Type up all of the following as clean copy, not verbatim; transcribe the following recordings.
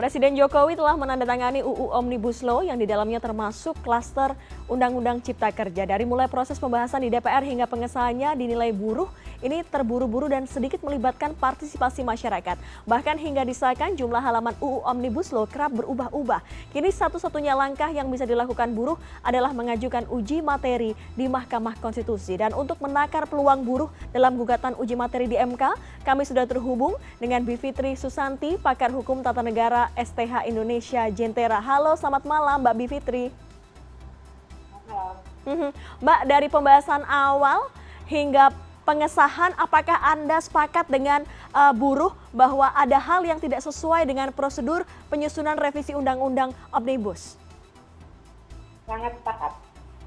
Presiden Jokowi telah menandatangani UU Omnibus Law yang di dalamnya termasuk klaster Undang-Undang Cipta Kerja. Dari mulai proses pembahasan di DPR hingga pengesahannya dinilai buruh, ini terburu-buru dan sedikit melibatkan partisipasi masyarakat. Bahkan hingga disahkan jumlah halaman UU Omnibus Law kerap berubah-ubah. Kini satu-satunya langkah yang bisa dilakukan buruh adalah mengajukan uji materi di Mahkamah Konstitusi. Dan untuk menakar peluang buruh dalam gugatan uji materi di MK, kami sudah terhubung dengan Bivitri Susanti, pakar hukum tata negara STH Indonesia Jentera. Halo, selamat malam Mbak Bivitri. Mbak, dari pembahasan awal hingga pengesahan, apakah Anda sepakat dengan buruh bahwa ada hal yang tidak sesuai dengan prosedur penyusunan revisi Undang-Undang Omnibus? Sangat sepakat.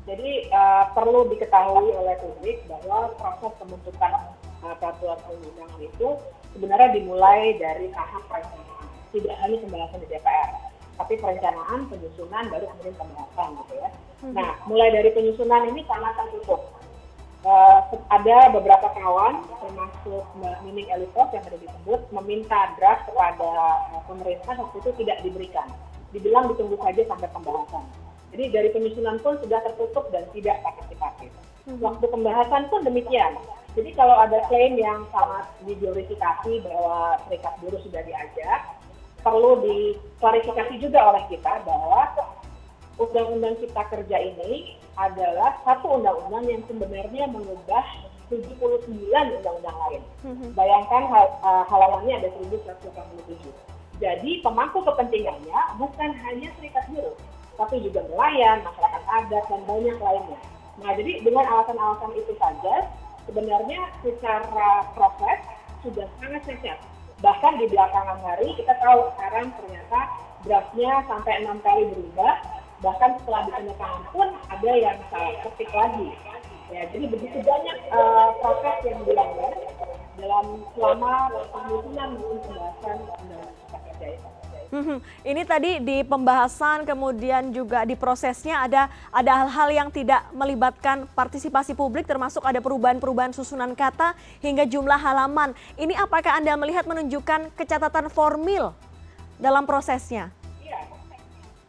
Jadi perlu diketahui oleh publik bahwa proses pembentukan peraturan undang-undang itu sebenarnya dimulai dari tahap perencanaan. Tidak hanya pembahasan di DPR, tapi perencanaan, penyusunan, baru kemudian pembahasan gitu ya. Nah, mulai dari penyusunan ini sangat tertutup. Ada beberapa kawan, termasuk Mbak Nining Elitos yang tadi disebut, meminta draft kepada pemerintah, waktu itu tidak diberikan. Dibilang ditunggu saja sampai pembahasan. Jadi dari penyusunan pun sudah tertutup dan tidak partisipatif. Waktu pembahasan pun demikian. Jadi kalau ada klaim yang sangat diglorifikasi bahwa serikat buruh sudah diajak, perlu diklarifikasi juga oleh kita bahwa Undang-Undang Cipta Kerja ini adalah satu undang-undang yang sebenarnya mengubah 79 undang-undang lain. Bayangkan halamannya ada 1187. Jadi pemangku kepentingannya bukan hanya serikat buruh, tapi juga nelayan, masyarakat adat, dan banyak lainnya. Nah, jadi dengan alasan-alasan itu saja, sebenarnya secara proses sudah sangat cacat. Bahkan di belakangan hari kita tahu sekarang ternyata draftnya sampai 6 kali berubah, bahkan setelah ditandatangan pun ada yang salah ketik lagi. Ya, jadi begitu banyak proses yang dilanggar dalam selama penyusunan maupun pembahasan Undang-Undang Cipta Kerja itu. Ini tadi di pembahasan kemudian juga di prosesnya ada hal-hal yang tidak melibatkan partisipasi publik, termasuk ada perubahan-perubahan susunan kata hingga jumlah halaman. Ini apakah Anda melihat menunjukkan kecatatan formil dalam prosesnya? Iya,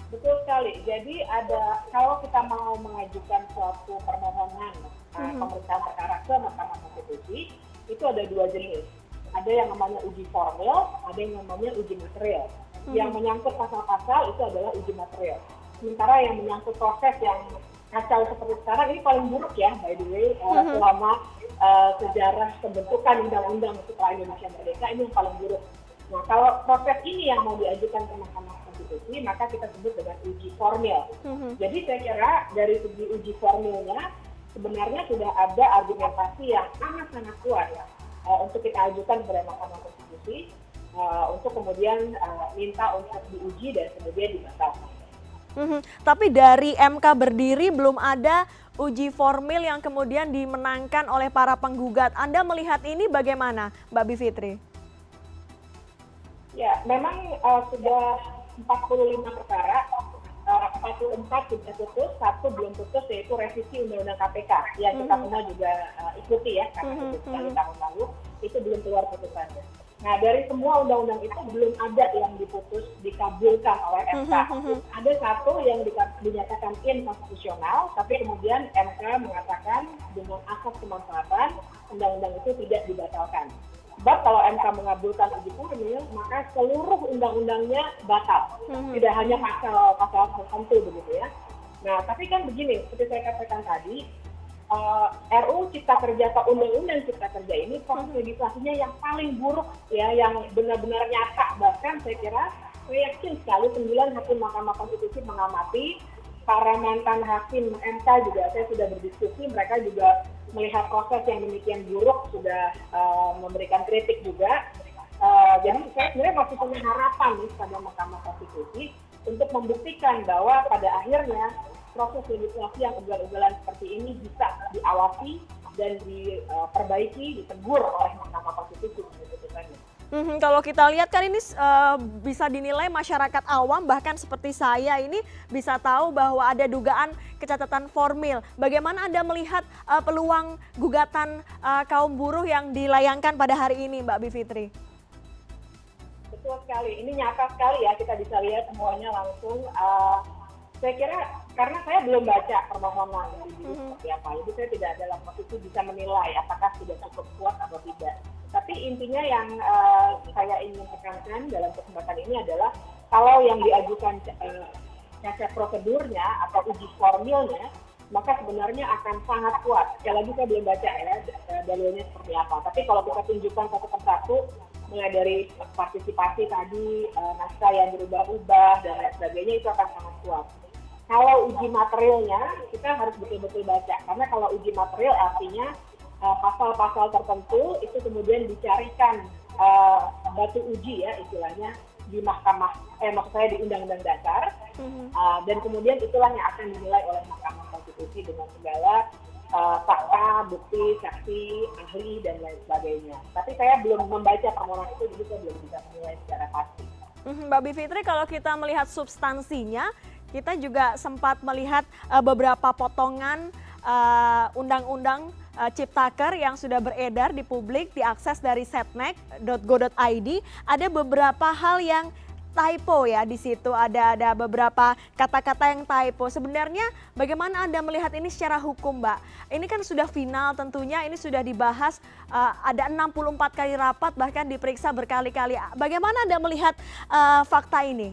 betul sekali. Jadi kalau kita mau mengajukan suatu permohonan pemeriksaan perkara ke Mahkamah Konstitusi, itu ada dua jenis. Ada yang namanya uji formil, ada yang namanya uji material. Yang menyangkut pasal-pasal itu adalah uji material. Sementara yang menyangkut proses yang kacau seperti sekarang, ini paling buruk ya, by the way, selama sejarah pembentukan undang-undang setelah Indonesia merdeka, ini yang paling buruk. Nah, kalau proses ini yang mau diajukan ke Mahkamah Konstitusi, maka kita sebut dengan uji formil. Jadi saya kira dari segi uji formilnya, sebenarnya sudah ada argumentasi yang sangat-sangat kuat ya, untuk kita ajukan kepada Mahkamah Konstitusi, untuk kemudian minta untuk diuji dan kemudian dibatalkan. Tapi dari MK berdiri belum ada uji formil yang kemudian dimenangkan oleh para penggugat. Anda melihat ini bagaimana, Mbak Bivitri? Ya, memang sudah 45 perkara, 44 sudah putus, satu belum putus, yaitu revisi Undang-Undang KPK yang kita semua juga ikuti ya, karena itu sekali tahun lalu, itu belum keluar putusannya. Nah, dari semua undang-undang itu belum ada yang diputus, dikabulkan oleh MK. Ada satu yang dinyatakan inkonstitusional, tapi kemudian MK mengatakan dengan asas kemanfaatan, undang-undang itu tidak dibatalkan. Sebab kalau MK mengabulkan uji formil, maka seluruh undang-undangnya batal. Tidak hanya pasal-pasal tertentu begitu ya. Nah, tapi kan begini, seperti saya katakan tadi, RUU Cipta Kerja atau Undang-Undang Cipta Kerja ini proses legislasinya yang paling buruk ya, yang benar-benar nyata. Bahkan saya kira, saya yakin sekali 9 hakim Mahkamah Konstitusi mengamati, para mantan hakim MK juga saya sudah berdiskusi, mereka juga melihat proses yang demikian buruk, sudah memberikan kritik juga. Jadi saya sebenarnya masih punya harapan nih pada Mahkamah Konstitusi untuk membuktikan bahwa pada akhirnya proses legislasi yang ugal-ugalan seperti ini bisa diawasi dan diperbaiki, ditegur oleh Mahkamah Konstitusi. Kalau kita lihat kan ini bisa dinilai masyarakat awam, bahkan seperti saya ini bisa tahu bahwa ada dugaan kecacatan formil. Bagaimana Anda melihat peluang gugatan kaum buruh yang dilayangkan pada hari ini, Mbak Bivitri? betul sekali. Ini nyata sekali ya, kita bisa lihat semuanya langsung. Saya kira karena saya belum baca permohonan dari diri seperti apa, jadi saya tidak dalam posisi bisa menilai apakah sudah cukup kuat atau tidak. Tapi intinya yang saya ingin tekankan dalam kesempatan ini adalah kalau yang diajukan cacat prosedurnya atau uji formilnya, maka sebenarnya akan sangat kuat. Sekali lagi saya belum baca ya dalilnya seperti apa. Tapi kalau kita tunjukkan satu persatu, mulai dari partisipasi tadi, naskah yang berubah-ubah dan lain sebagainya, itu akan sangat kuat. Kalau uji materialnya, kita harus betul-betul baca. Karena kalau uji material artinya pasal-pasal tertentu itu kemudian dicarikan batu uji ya istilahnya di mahkamah, maksud saya di Undang-Undang Dasar, dan kemudian itulah yang akan dinilai oleh Mahkamah Konstitusi dengan segala fakta, bukti, saksi, ahli, dan lain sebagainya. Tapi saya belum membaca permohonan itu, jadi saya belum bisa menilai secara pasti. Mbak Bivitri, kalau kita melihat substansinya, kita juga sempat melihat beberapa potongan undang-undang Ciptaker yang sudah beredar di publik, diakses dari setnek.go.id. Ada beberapa hal yang typo ya di situ, ada beberapa kata-kata yang typo. Sebenarnya bagaimana Anda melihat ini secara hukum, Mbak? Ini kan sudah final tentunya, ini sudah dibahas, ada 64 kali rapat, bahkan diperiksa berkali-kali. Bagaimana Anda melihat fakta ini?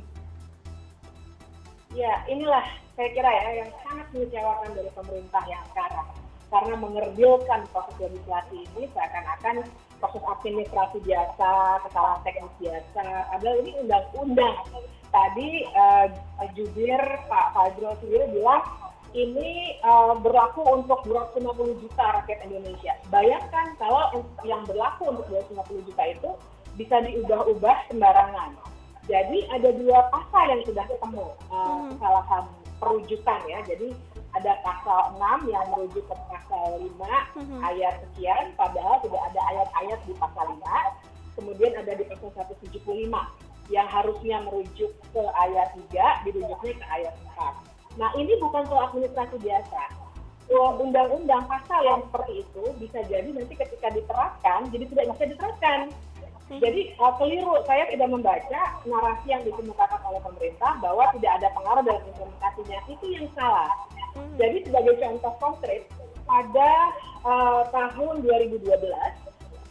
Ya, inilah saya kira ya yang sangat mengecewakan dari pemerintah yang sekarang. Karena mengerdilkan proses legislasi ini seakan-akan proses administrasi biasa, kesalahan teknis biasa. Padahal ini undang-undang. Tadi jubir Pak Fajrul sendiri bilang ini berlaku untuk 250 juta rakyat Indonesia. Bayangkan kalau yang berlaku untuk 250 juta itu bisa diubah-ubah sembarangan. Jadi ada dua pasal yang sudah ketemu kesalahan perujukan ya. Jadi ada pasal 6 yang merujuk ke pasal 5 ayat sekian, padahal tidak ada ayat-ayat di pasal 5. Kemudian ada di pasal 175 yang harusnya merujuk ke ayat 3, dirujuknya ke ayat 4. Nah ini bukan soal administrasi biasa. Undang-undang pasal yang seperti itu bisa jadi nanti ketika diterapkan, jadi tidak bisa diterapkan. Jadi keliru, saya tidak membaca narasi yang dikemukakan oleh pemerintah bahwa tidak ada pengaruh dalam implementasinya, itu yang salah. Jadi sebagai contoh konkret, pada tahun 2012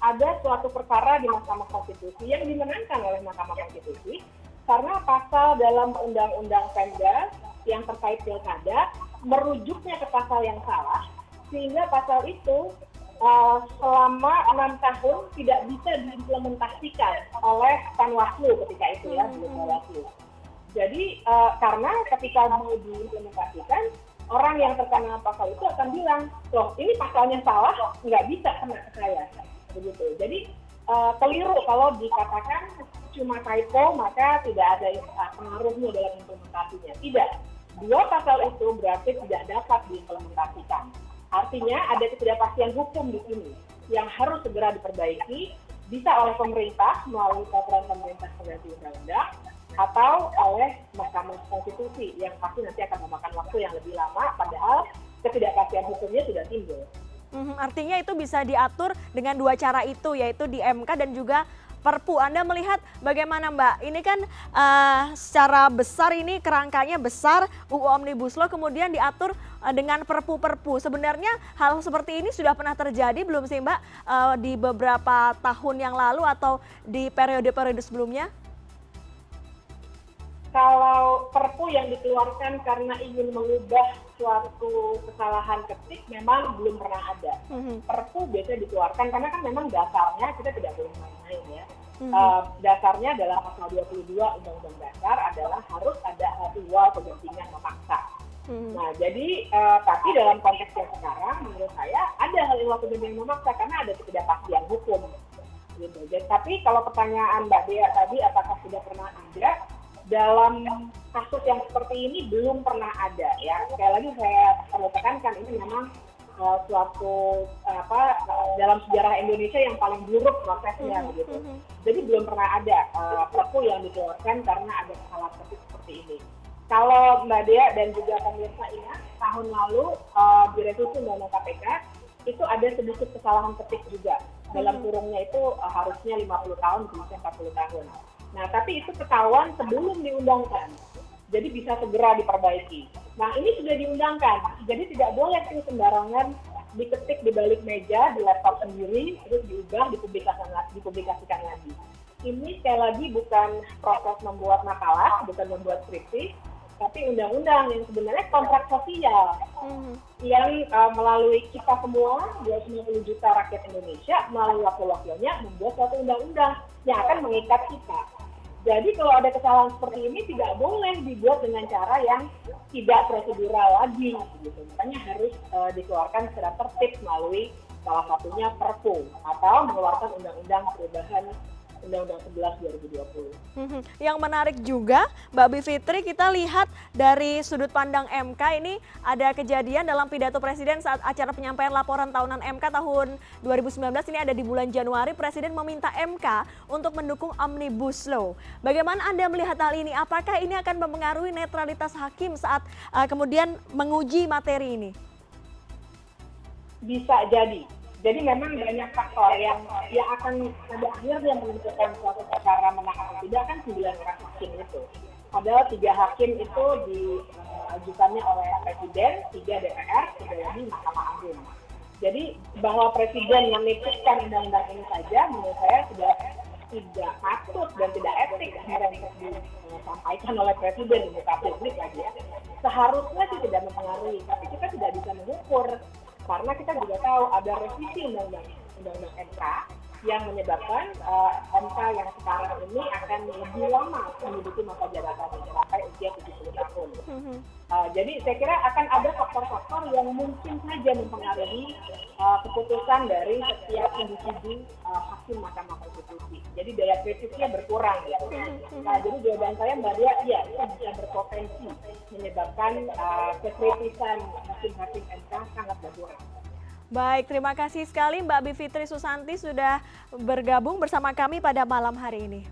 ada suatu perkara di Mahkamah Konstitusi yang dimenangkan oleh Mahkamah Konstitusi karena pasal dalam Undang-Undang Pemda yang terkait pilkada merujuknya ke pasal yang salah, sehingga pasal itu selama 6 tahun tidak bisa diimplementasikan oleh Panwaslu ketika itu ya, Bawaslu. Jadi karena ketika mau diimplementasikan, orang yang terkena pasal itu akan bilang, loh ini pasalnya salah, nggak bisa kena ke saya. Begitu. Jadi keliru kalau dikatakan cuma typo maka tidak ada pengaruhnya dalam implementasinya. Tidak. Dua pasal itu berarti tidak dapat diimplementasikan. Artinya ada ketidakpastian hukum di sini yang harus segera diperbaiki, bisa oleh pemerintah melalui peraturan pemerintah pengganti undang-undang atau oleh Mahkamah Konstitusi yang pasti nanti akan memakan waktu yang lebih lama, padahal ketidakpastian hukumnya sudah timbul. Artinya itu bisa diatur dengan dua cara itu, yaitu di MK dan juga Perpu. Anda melihat bagaimana, Mbak? Ini kan secara besar ini kerangkanya besar, UU Omnibus Law kemudian diatur dengan perpu-perpu. Sebenarnya hal seperti ini sudah pernah terjadi belum sih, Mbak, di beberapa tahun yang lalu atau di periode-periode sebelumnya? Kalau perpu yang dikeluarkan karena ingin mengubah suatu kesalahan ketik memang belum pernah ada. Perpu biasanya dikeluarkan karena kan memang dasarnya kita tidak boleh main-main ya. Dasarnya dalam pasal 22 Undang-Undang Dasar adalah harus ada ihwal kegentingan memaksa. Nah jadi tapi dalam konteks yang sekarang menurut saya ada hal ihwal kegentingan memaksa karena ada ketidakpastian hukum. Gitu. Jadi, tapi kalau pertanyaan Mbak Dea tadi apakah sudah pernah ada? Dalam kasus yang seperti ini belum pernah ada ya. Sekali lagi saya perlu tekankan ini memang suatu dalam sejarah Indonesia yang paling buruk prosesnya begitu. Jadi belum pernah ada perpu yang dikeluarkan karena ada kesalahan ketik seperti ini. Kalau Mbak Dea dan juga pemirsa ingat tahun lalu di revisi Undang-Undang KPK itu ada sedikit kesalahan ketik juga. Dalam kurungnya itu harusnya 50 tahun, bisa 40 tahun. Nah, tapi itu ketahuan sebelum diundangkan. Jadi bisa segera diperbaiki. Nah, ini sudah diundangkan. Jadi tidak boleh itu sembarangan diketik di balik meja, di laptop sendiri, terus diubah, dipublikasikan lagi. Ini sekali lagi bukan proses membuat makalah, bukan membuat skripsi, tapi undang-undang yang sebenarnya kontrak sosial yang melalui kita semua, 250 juta rakyat Indonesia, melalui wakil-wakilnya membuat suatu undang-undang yang akan mengikat kita. Jadi kalau ada kesalahan seperti ini tidak boleh dibuat dengan cara yang tidak prosedural lagi, gitu. Makanya harus dikeluarkan secara tertib melalui salah satunya Perpu atau mengeluarkan undang-undang perubahan Undang-Undang 11 2020. Yang menarik juga, Mbak Bivitri, kita lihat dari sudut pandang MK ini ada kejadian dalam pidato Presiden saat acara penyampaian laporan tahunan MK tahun 2019, ini ada di bulan Januari. Presiden meminta MK untuk mendukung Omnibus Law. Bagaimana Anda melihat hal ini? Apakah ini akan mempengaruhi netralitas hakim saat kemudian menguji materi ini? Bisa jadi. Jadi memang banyak faktor yang akan pada akhirnya menentukan suatu perkara menang atau tidak kan 9 orang hakim itu. Padahal 3 hakim itu diajukannya oleh Presiden, 3 DPR, 3 lagi Mahkamah Agung. Jadi bahwa Presiden memikirkan undang-undang ini saja menurut saya sudah tidak patut dan tidak etik yang disampaikan oleh Presiden di muka publik lagi ya. Seharusnya sih tidak mempengaruhi, tapi kita tidak bisa mengukur. Karena kita juga tahu ada revisi undang-undang MK yang menyebabkan MK yang sekarang ini akan lebih lama menduduki masa jabatan sampai usia 70 tahun. Jadi saya kira akan ada faktor-faktor yang mungkin saja mempengaruhi keputusan dari setiap individu hakim Mahkamah Konstitusi. Jadi daya kritisnya berkurang ya. Nah, jadi jawaban saya Mbak Dia, iya itu bisa berpotensi menyebabkan kekritisan hakim-hakim MK sangat berkurang. Baik, terima kasih sekali Mbak Bivitri Susanti sudah bergabung bersama kami pada malam hari ini.